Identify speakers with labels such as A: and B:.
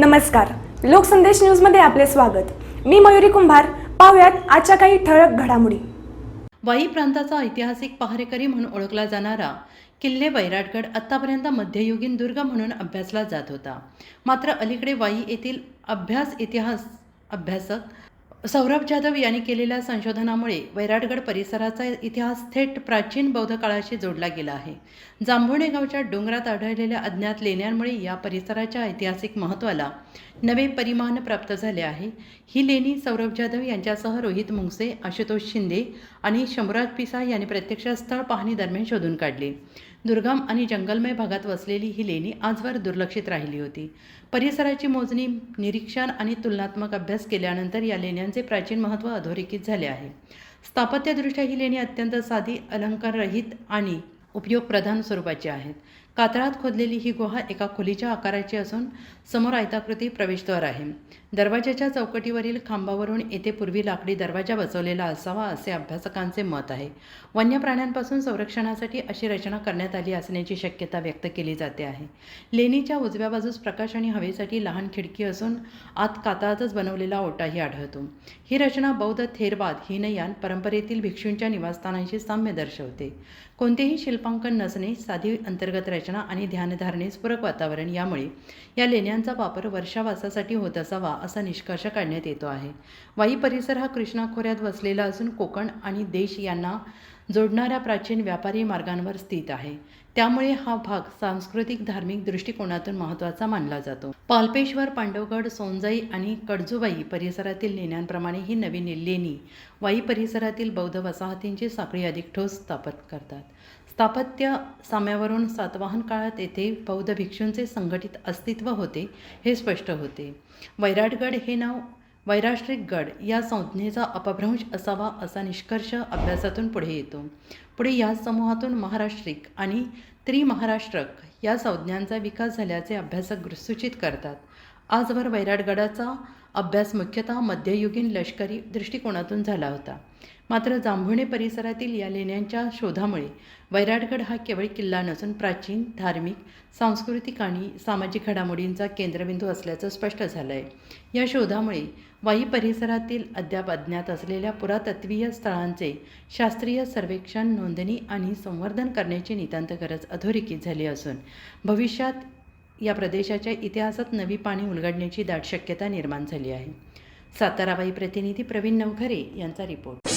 A: नमस्कार, लोकसंदेश न्यूजमध्ये आपले स्वागत। मी मयुरी कुंभार। पाहूयात आजच्या काही ठळक घडामोडी।
B: वाई प्रांताचा ऐतिहासिक पहारेकरी म्हणून ओळखला जाणारा किल्ले वैराटगड आतापर्यंत मध्ययुगीन दुर्ग म्हणून अभ्यासला जात होता। मात्र अलीकडे वाई येथील इतिहास अभ्यासक सौरभ जाधव यांनी केलेल्या संशोधनामुळे वैराटगड परिसराचा इतिहास थेट प्राचीन बौद्ध काळाशी जोडला गेला आहे। जांभुणे गावच्या डोंगरात आढळलेल्या अज्ञात लेण्यांमुळे या परिसराच्या ऐतिहासिक महत्त्वाला नवे परिमाण प्राप्त झाले आहे। ही लेणी सौरभ जाधव यांच्यासह रोहित मुंगसे, आशुतोष शिंदे आणि शंभूराज पिसाळ यांनी प्रत्यक्ष स्थळ पाहणी दरम्यान शोधून काढली। दुर्गम आणि जंगलमय भागात वसलेली ही लेणी आजवर दुर्लक्षित राहिली होती। परिसराची मोजणी, निरीक्षण आणि तुलनात्मक अभ्यास केल्यानंतर या लेण्यांचे प्राचीन महत्त्व अधोरेखित झाले आहे। स्थापत्यदृष्ट्या ही लेणी अत्यंत साधी, अलंकाररहित आणि उपयोगप्रधान स्वरूपाची आहेत। कातळात खोदलेली ही गुहा एका खोलीच्या आकाराची असून समोर आयताकृती प्रवेशद्वार आहे। दरवाजाच्या चौकटीवरील खांबावरून येथे पूर्वी लाकडी दरवाजा बसवलेला असावा असे अभ्यासकांचे मत आहे। वन्य प्राण्यांपासून संरक्षणासाठी अशी रचना करण्यात आली असण्याची शक्यता व्यक्त केली जाते आहे। लेणीच्या उजव्या बाजूस प्रकाश आणि हवेसाठी लहान खिडकी असून आत कातळातच बनवलेला ओटाही आढळतो। ही रचना बौद्ध थेरवाद हीनयान परंपरेतील भिक्षूंच्या निवासस्थानांशी साम्य दर्शवते। कोणतेही शिल्पांकन नसणे, साधी अंतर्गत रचना आणि ध्यानधारणेस पूरक वातावरण यामुळे या लेण्यांचा वापर वर्षावासासाठी होत असावा असा निष्कर्ष काढण्यात येतो आहे। वाई परिसर हा कृष्णा खोऱ्यात वसलेला असून कोकण आणि देश यांना जोडणाऱ्या प्राचीन व्यापारी मार्गांवर स्थित आहे। त्यामुळे हा भाग सांस्कृतिक धार्मिक दृष्टिकोनातून महत्त्वाचा मानला जातो। पाल्पेश्वर, पांडवगड, सोनजाई आणि कडजुबाई परिसरातील लेण्यांप्रमाणे ही नवीन लेणी वाई परिसरातील बौद्ध वसाहतींची साखळी अधिक ठोस स्थापित करतात। स्थापत्य साम्यावरून सातवाहन काळात येथे बौद्ध भिक्षूंचे संघटित अस्तित्व होते हे स्पष्ट होते। वैराटगड हे नाव वैराष्ट्रिक गड या संज्ञेचा अपभ्रंश असावा असा निष्कर्ष अभ्यासातून पुढे येतो। पुढे या समूहातून महाराष्ट्रिक आणि त्रिमहाराष्ट्रक या संज्ञांचा विकास झाल्याचे अभ्यासक सूचित करतात। आजवर वैराटगडाचा अभ्यास मुख्यतः मध्ययुगीन लष्करी दृष्टिकोनातून झाला होता। मात्र जांभुणे परिसरातील या लेण्यांच्या शोधामुळे वैराटगड हा केवळ किल्ला नसून प्राचीन, धार्मिक, सांस्कृतिक आणि सामाजिक घडामोडींचा केंद्रबिंदू असल्याचं स्पष्ट झालं आहे। या शोधामुळे वाई परिसरातील अद्याप अज्ञात असलेल्या पुरातत्वीय स्थळांचे शास्त्रीय सर्वेक्षण, नोंदणी आणि संवर्धन करण्याची नितांत गरज अधोरेखित झाली असून भविष्यात या प्रदेशाच्या इतिहासात नवी पाने उलगडण्याची दाट शक्यता निर्माण झाली आहे। सातारा वाई प्रतिनिधी प्रवीण नवघरे यांचा रिपोर्ट।